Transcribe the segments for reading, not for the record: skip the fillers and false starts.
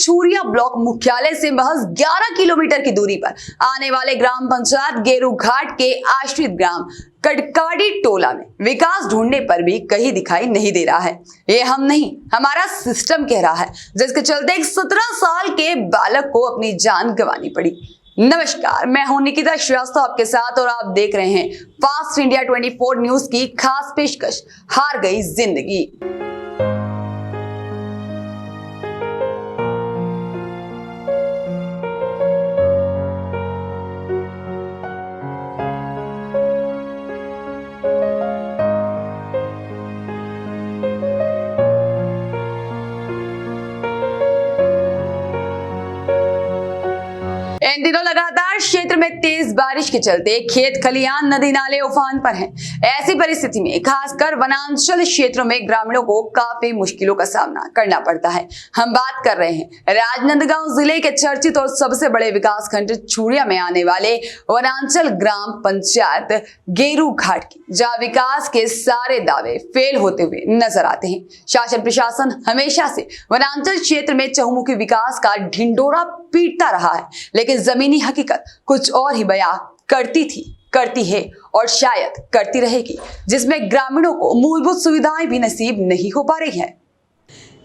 Chhuriya block मुख्यालय से महज 11 किलोमीटर की दूरी पर आने वाले ग्राम पंचायत गेरू घाट के आश्रित ग्राम कटकाडी टोला में विकास ढूंढने पर भी कहीं दिखाई नहीं दे रहा है। ये हम नहीं, हमारा सिस्टम कह रहा है, जिसके चलते एक 17 साल के बालक को अपनी जान गंवानी पड़ी। नमस्कार, मैं हूं निकिता श्रीवास्तव आपके साथ और आप देख रहे हैं फास्ट इंडिया 24 न्यूज की खास पेशकश, हार गई जिंदगी। इन दिनों लगातार क्षेत्र में तेज बारिश के चलते खेत खलिहान नदी नाले उफान पर हैं। ऐसी परिस्थिति में खासकर वनांचल क्षेत्रों में ग्रामीणों को काफी मुश्किलों का सामना करना पड़ता है। हम बात कर रहे हैं राजनांदगांव जिले के चर्चित और सबसे बड़े विकास खंड छूरिया में आने वाले वनांचल ग्राम पंचायत गेरू घाट की, जहाँ विकास के सारे दावे फेल होते हुए नजर आते हैं। शासन प्रशासन हमेशा से वनांचल क्षेत्र में चहुमुखी विकास का ढिंडोरा पीटता रहा है, लेकिन जमीनी हकीकत कुछ और ही बयां करती है और शायद करती रहेगी, जिसमें ग्रामीणों को मूलभूत सुविधाएं भी नसीब नहीं हो पा रही है।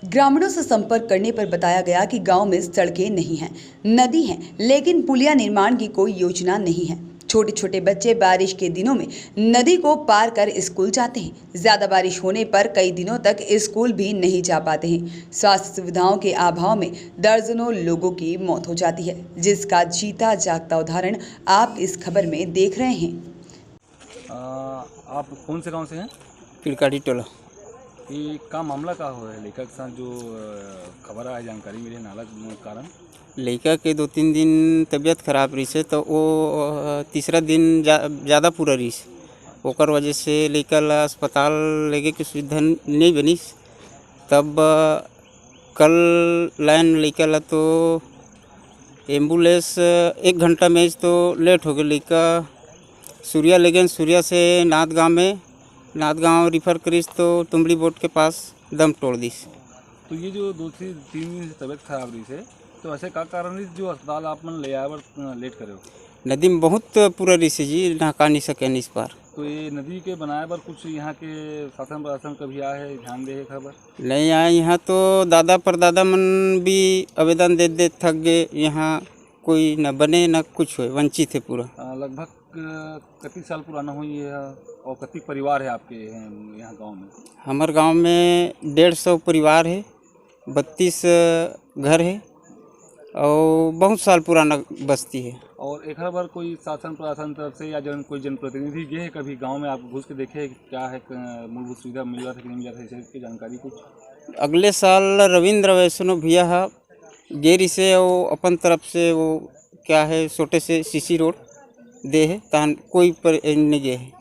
ग्रामीणों से संपर्क करने पर बताया गया कि गांव में सड़कें नहीं हैं, नदी है, लेकिन पुलिया निर्माण की कोई योजना नहीं है। छोटे छोटे बच्चे बारिश के दिनों में नदी को पार कर स्कूल जाते हैं। ज्यादा बारिश होने पर कई दिनों तक स्कूल भी नहीं जा पाते हैं। स्वास्थ्य सुविधाओं के अभाव में दर्जनों लोगों की मौत हो जाती है, जिसका जीता जागता उदाहरण आप इस खबर में देख रहे हैं। आप कौन से गांव से हैं? कटकाडी टोला। ये का मामला का हो है लेखक साथ जो खबर आया, जानकारी मिली नाला कारण लड़का के 2-3 दिन तबीयत खराब रही से, तो वो तीसरा दिन ज़्यादा पूरा रही, ओकर वजह से लड़का ला अस्पताल लेके की सुविधा नहीं बनी। तब कल लाइन लड़का ला तो एम्बुलेंस 1 घंटा में तो लेट हो गया। लड़का सूर्या ले गए, सूर्या से नाथगांव रिफ़र करीस तो तुमड़ी बोट के पास दम तोड़ दी। तो ये जो 2-3 दिन से तबीयत खराब रही से, तो ऐसे का कारण जो अस्पताल आप मन ले आए लेट करे हो? नदी में बहुत पूरा रही से जी, नहा नहीं सके इस पार। तो ये नदी के बनाए पर कुछ यहाँ के शासन प्रशासन कभी आए है ध्यान दे खबर नहीं आए? यहाँ तो दादा परदादा मन भी आवेदन दे थक गए, यहाँ कोई न बने न कुछ हो, वंचित है पूरा। लगभग कितने साल पुराना हुई है और कितने परिवार है आपके यहाँ गाँव में? हमारे गाँव में 150 परिवार है, 32 घर है और बहुत साल पुराना बस्ती है। और एक बार कोई शासन प्रशासन तरफ से या कोई जनप्रतिनिधि गए हैं कभी गांव में, आप घुस के देखे क्या है मूलभूत सुविधा मिल रहा था कि नहीं मिल रहा था, इसकी जानकारी कुछ? अगले साल रविंद्र वैष्णो भैया गेरी से वो अपन तरफ से वो क्या है छोटे से सीसी रोड दे है, तान कोई पर नहीं गए है।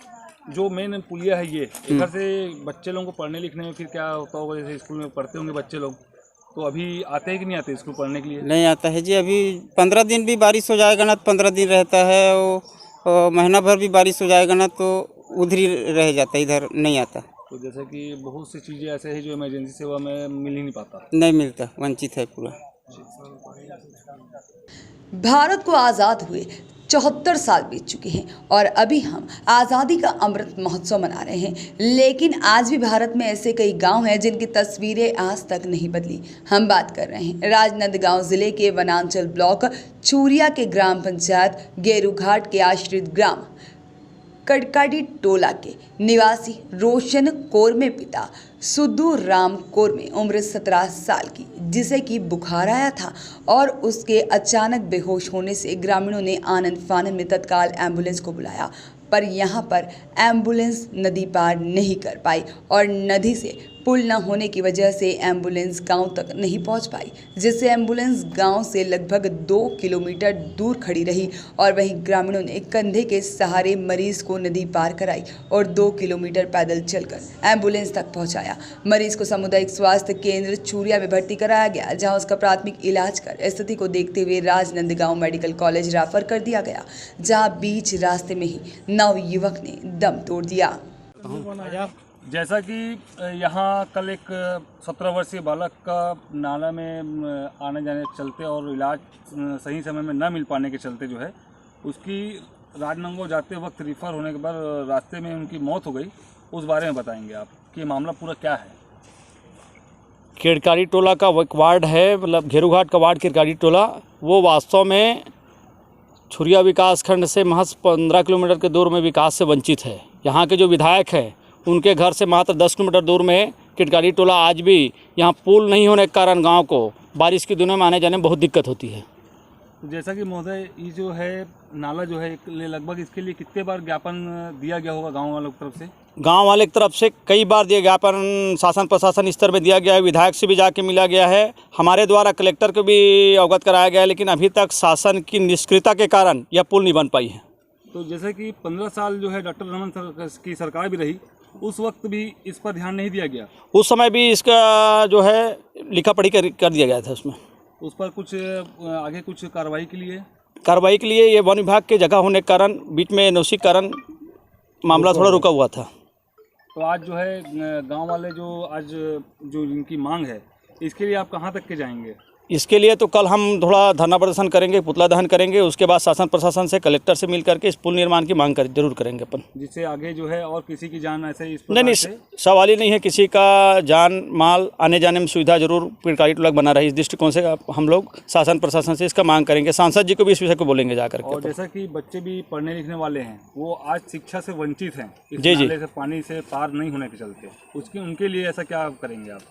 जो मेन पुलिया है ये इधर से बच्चे लोगों को पढ़ने लिखने में फिर क्या होता होगा? जैसे स्कूल में पढ़ते होंगे बच्चे लोग, तो अभी आते हैं कि नहीं आते स्कूल पढ़ने के लिए? नहीं आता है जी, अभी 15 दिन भी बारिश हो जाएगा ना तो 15 दिन रहता है, वो महीना भर भी बारिश हो जाएगा ना तो उधर ही रह जाता है, इधर नहीं आता। तो जैसे कि बहुत सी चीज़ें ऐसे हैं जो इमरजेंसी सेवा में मिल ही नहीं पाता, नहीं मिलता, वंचित है पूरा। भारत को आज़ाद हुए 74 साल बीत चुके हैं और अभी हम आज़ादी का अमृत महोत्सव मना रहे हैं, लेकिन आज भी भारत में ऐसे कई गांव हैं जिनकी तस्वीरें आज तक नहीं बदली। हम बात कर रहे हैं राजनांदगांव जिले के वनांचल ब्लॉक छूरिया के ग्राम पंचायत गेरू घाट के आश्रित ग्राम कटकाडी टोला के निवासी रोशन कोरमे पिता सुद्धू राम कोरमे उम्र 17 साल की, जिसे कि बुखार आया था और उसके अचानक बेहोश होने से ग्रामीणों ने आनंद फानन में तत्काल एम्बुलेंस को बुलाया, पर यहाँ पर एम्बुलेंस नदी पार नहीं कर पाई और नदी से पुल न होने की वजह से एम्बुलेंस गांव तक नहीं पहुंच पाई, जिससे एम्बुलेंस गांव से लगभग 2 किलोमीटर दूर खड़ी रही और वहीं ग्रामीणों ने कंधे के सहारे मरीज को नदी पार कराई और 2 किलोमीटर पैदल चलकर एम्बुलेंस तक पहुंचाया। मरीज को सामुदायिक स्वास्थ्य केंद्र छूरिया में भर्ती कराया गया, जहां उसका प्राथमिक इलाज कर स्थिति को देखते हुए राजनांदगांव मेडिकल कॉलेज रेफर कर दिया गया, जहाँ बीच रास्ते में ही नवयुवक ने दम तोड़ दिया। जैसा कि यहाँ कल एक 17 वर्षीय बालक का नाला में आने जाने के चलते और इलाज सही समय में न मिल पाने के चलते जो है उसकी राजनंगो जाते वक्त रिफ़र होने के बाद रास्ते में उनकी मौत हो गई। उस बारे में बताएंगे आप कि ये मामला पूरा क्या है। किरकारी टोला का एक वार्ड है, मतलब घेरूघाट का वार्ड किरकारी टोला, वो वास्तव में छुरिया विकास खंड से महज 15 किलोमीटर के दूर में विकास से वंचित है। यहाँ के जो विधायक हैं उनके घर से मात्र 10 किलोमीटर दूर में किरकारी टोला। आज भी यहाँ पुल नहीं होने के कारण गांव को बारिश के दिनों में आने जाने में बहुत दिक्कत होती है। तो जैसा कि महोदय ये जो है नाला जो है लगभग इसके लिए कितने बार ज्ञापन दिया गया होगा गाँव वालों की तरफ से? गांव वाले की तरफ से कई बार दिया ज्ञापन शासन प्रशासन स्तर में दिया गया है, विधायक से भी जाके मिला गया है, हमारे द्वारा कलेक्टर को भी अवगत कराया गया है, लेकिन अभी तक शासन की निष्क्रियता के कारण यह पुल नहीं बन पाई है। तो जैसे कि 15 साल जो है डॉक्टर रमन की सरकार भी रही, उस वक्त भी इस पर ध्यान नहीं दिया गया। उस समय भी इसका जो है लिखा पढ़ी कर दिया गया था। उसमें उस पर कुछ आगे कुछ कार्रवाई के लिए ये वन विभाग के जगह होने के कारण बीच में एनओसी कारण मामला थोड़ा रुका हुआ था। तो आज जो है गांव वाले जो इनकी मांग है इसके लिए आप कहां तक के जाएंगे? इसके लिए तो कल हम थोड़ा धरना प्रदर्शन करेंगे, पुतला दहन करेंगे, उसके बाद शासन प्रशासन से कलेक्टर से मिल करके इस पुल निर्माण की मांग जरूर करेंगे अपन, जिससे आगे जो है और किसी की जान ऐसे इस नहीं सवाल ही नहीं है, किसी का जान माल आने जाने में सुविधा जरूर किरकारी टोला बना रही। इस दृष्टिकोण से हम लोग शासन प्रशासन से इसका मांग करेंगे, सांसद जी को भी इस विषय को बोलेंगे जाकर के। और जैसा कि बच्चे भी पढ़ने लिखने वाले हैं वो आज शिक्षा से वंचित हैं, जी से पानी से पार नहीं होने के चलते, उनके लिए ऐसा क्या करेंगे आप?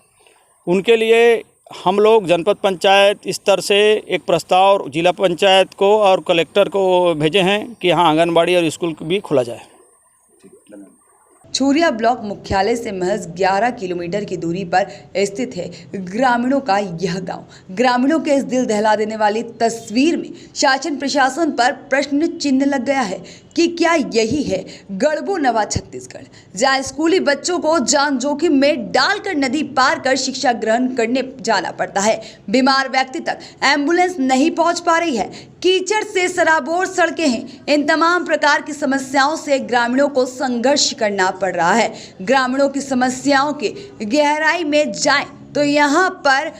उनके लिए हम लोग जनपद पंचायत स्तर से एक प्रस्ताव जिला पंचायत को और कलेक्टर को भेजे हैं कि यहाँ आंगनबाड़ी और स्कूल भी खोला जाए। छुरिया ब्लॉक मुख्यालय से महज 11 किलोमीटर की दूरी पर स्थित है ग्रामीणों का यह गांव। ग्रामीणों के इस दिल दहला देने वाली तस्वीर में शासन प्रशासन पर प्रश्न चिन्ह लग गया है कि क्या यही है गढ़बो नवा छत्तीसगढ़, जहां स्कूली बच्चों को जान जोखिम में डालकर नदी पार कर शिक्षा ग्रहण करने जाना पड़ता है। बीमार व्यक्ति तक एम्बुलेंस नहीं पहुंच पा रही है, कीचड़ से सराबोर सड़कें हैं। इन तमाम प्रकार की समस्याओं से ग्रामीणों को संघर्ष करना पड़ रहा है। ग्रामीणों की समस्याओं के गहराई में जाएं तो यहाँ पर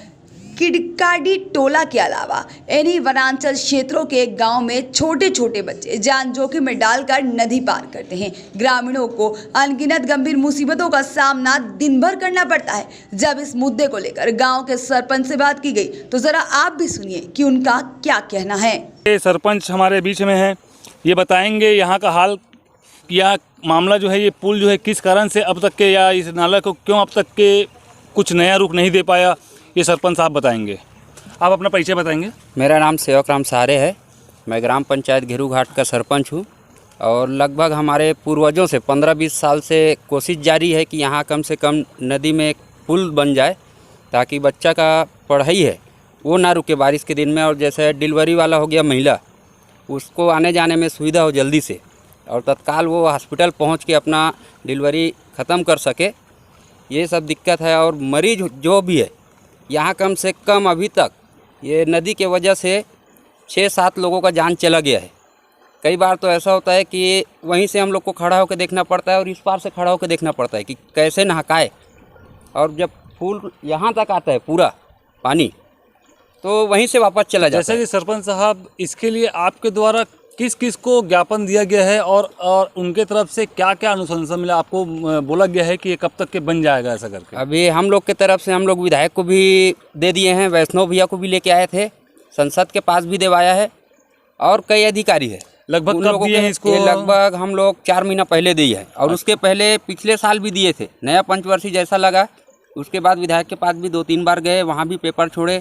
किरकारी टोला के अलावा इन्हीं वनांचल क्षेत्रों के गांव में छोटे छोटे बच्चे जान जोखिम में डालकर नदी पार करते हैं। ग्रामीणों को अनगिनत गंभीर मुसीबतों का सामना दिन भर करना पड़ता है। जब इस मुद्दे को लेकर गांव के सरपंच से बात की गई तो जरा आप भी सुनिए कि उनका क्या कहना है। ये सरपंच हमारे बीच में है, ये बताएंगे यहाँ का हाल, यह मामला जो है ये पुल जो है किस कारण से अब तक के या इस नाला को क्यों अब तक के कुछ नया रूप नहीं दे पाया, ये सरपंच साहब बताएंगे। आप अपना परिचय बताएंगे। मेरा नाम सेवक राम सहारे है, मैं ग्राम पंचायत घेरूघाट का सरपंच हूँ और लगभग हमारे पूर्वजों से 15-20 साल से कोशिश जारी है कि यहाँ कम से कम नदी में एक पुल बन जाए ताकि बच्चा का पढ़ाई है वो ना रुके बारिश के दिन में। और जैसे डिलीवरी वाला हो गया महिला, उसको आने जाने में सुविधा हो जल्दी से और तत्काल वो हॉस्पिटल पहुँच के अपना डिलीवरी ख़त्म कर सके, ये सब दिक्कत है। और मरीज जो भी है यहाँ कम से कम अभी तक ये नदी के वजह से 6-7 लोगों का जान चला गया है। कई बार तो ऐसा होता है कि वहीं से हम लोग को खड़ा होकर देखना पड़ता है और इस पार से खड़ा होकर देखना पड़ता है कि कैसे नहकाए। और जब फूल यहाँ तक आता है पूरा पानी तो वहीं से वापस चला जाता है। जैसे कि सरपंच साहब, इसके लिए आपके द्वारा किस किस को ज्ञापन दिया गया है और उनके तरफ से क्या क्या अनुशंसा मिला? आपको बोला गया है कि ये कब तक के बन जाएगा ऐसा करके? अभी हम लोग की तरफ से हम लोग विधायक को भी दे दिए हैं, वैष्णव भैया को भी लेके आए थे, संसद के पास भी देवाया है और कई अधिकारी है। लगभग कब दिए हैं इसको? लगभग हम लोग 4 महीना पहले दिए हैं और उसके पहले पिछले साल भी दिए थे। नया पंचवर्षीय जैसा लगा उसके बाद विधायक के पास भी 2-3 बार गए, वहाँ भी पेपर छोड़े।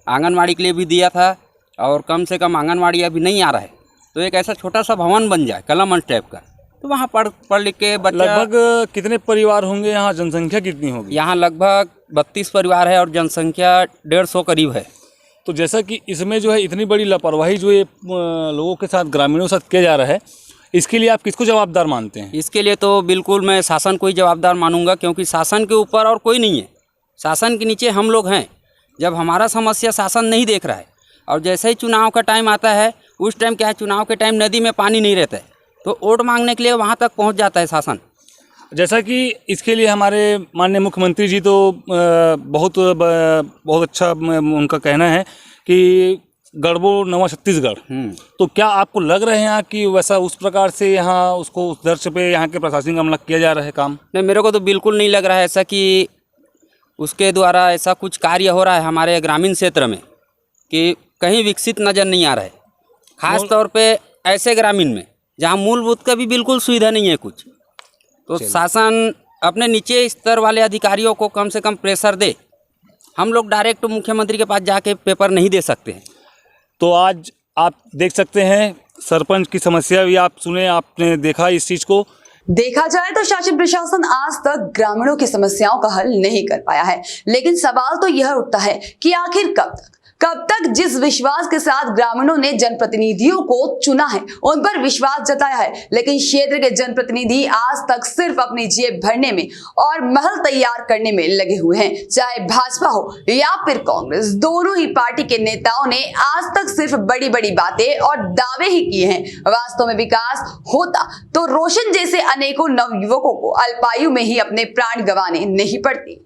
आंगनवाड़ी के लिए भी दिया था और कम से कम आंगनवाड़ी अभी नहीं आ रहा है, तो एक ऐसा छोटा सा भवन बन जाए कलमंच टाइप का, तो वहाँ पढ़ लिख के बच्चा। लगभग कितने परिवार होंगे यहाँ? जनसंख्या कितनी होगी? यहाँ लगभग 32 परिवार है और जनसंख्या 150 करीब है। तो जैसा कि इसमें जो है इतनी बड़ी लापरवाही जो ये लोगों के साथ, ग्रामीणों के साथ किया जा रहा है, इसके लिए आप किसको जवाबदार मानते हैं? इसके लिए तो बिल्कुल मैं शासन को ही जवाबदार मानूंगा, क्योंकि शासन के ऊपर और कोई नहीं है, शासन के नीचे हम लोग हैं। जब हमारा समस्या शासन नहीं देख रहा है और जैसे ही चुनाव का टाइम आता है, उस टाइम क्या है, चुनाव के टाइम नदी में पानी नहीं रहता है तो वोट मांगने के लिए वहाँ तक पहुँच जाता है शासन। जैसा कि इसके लिए हमारे माननीय मुख्यमंत्री जी तो बहुत अच्छा उनका कहना है कि गढ़बो नवा छत्तीसगढ़। तो क्या आपको लग रहे हैं यहाँ कि वैसा उस प्रकार से यहाँ उसको उस दर्ज पे यहाँ के प्रशासनिक अमला किया जा रहा है काम? नहीं, मेरे को तो बिल्कुल नहीं लग रहा है ऐसा कि उसके द्वारा ऐसा कुछ कार्य हो रहा है हमारे ग्रामीण क्षेत्र में कि कहीं विकसित नज़र नहीं आ रहा है, खास तौर पे ऐसे ग्रामीण में जहाँ मूलभूत का भी बिल्कुल सुविधा नहीं है कुछ। तो शासन अपने नीचे स्तर वाले अधिकारियों को कम से कम प्रेशर दे। हम लोग डायरेक्ट मुख्यमंत्री के पास जाके पेपर नहीं दे सकते हैं। तो आज आप देख सकते हैं सरपंच की समस्या भी आप सुने, आपने देखा इस चीज़ को। देखा जाए तो शासन प्रशासन आज तक ग्रामीणों की समस्याओं का हल नहीं कर पाया है, लेकिन सवाल तो यह उठता है कि आखिर कब तक जिस विश्वास के साथ ग्रामीणों ने जनप्रतिनिधियों को चुना है उन पर विश्वास जताया है, लेकिन क्षेत्र के जनप्रतिनिधि आज तक सिर्फ अपनी जेब भरने में और महल तैयार करने में लगे हुए हैं। चाहे भाजपा हो या फिर कांग्रेस, दोनों ही पार्टी के नेताओं ने आज तक सिर्फ बड़ी बड़ी बातें और दावे ही किए हैं। वास्तव में विकास होता तो रोशन जैसे अनेकों नवयुवकों को अल्पायु में ही अपने प्राण गंवाने नहीं पड़ते।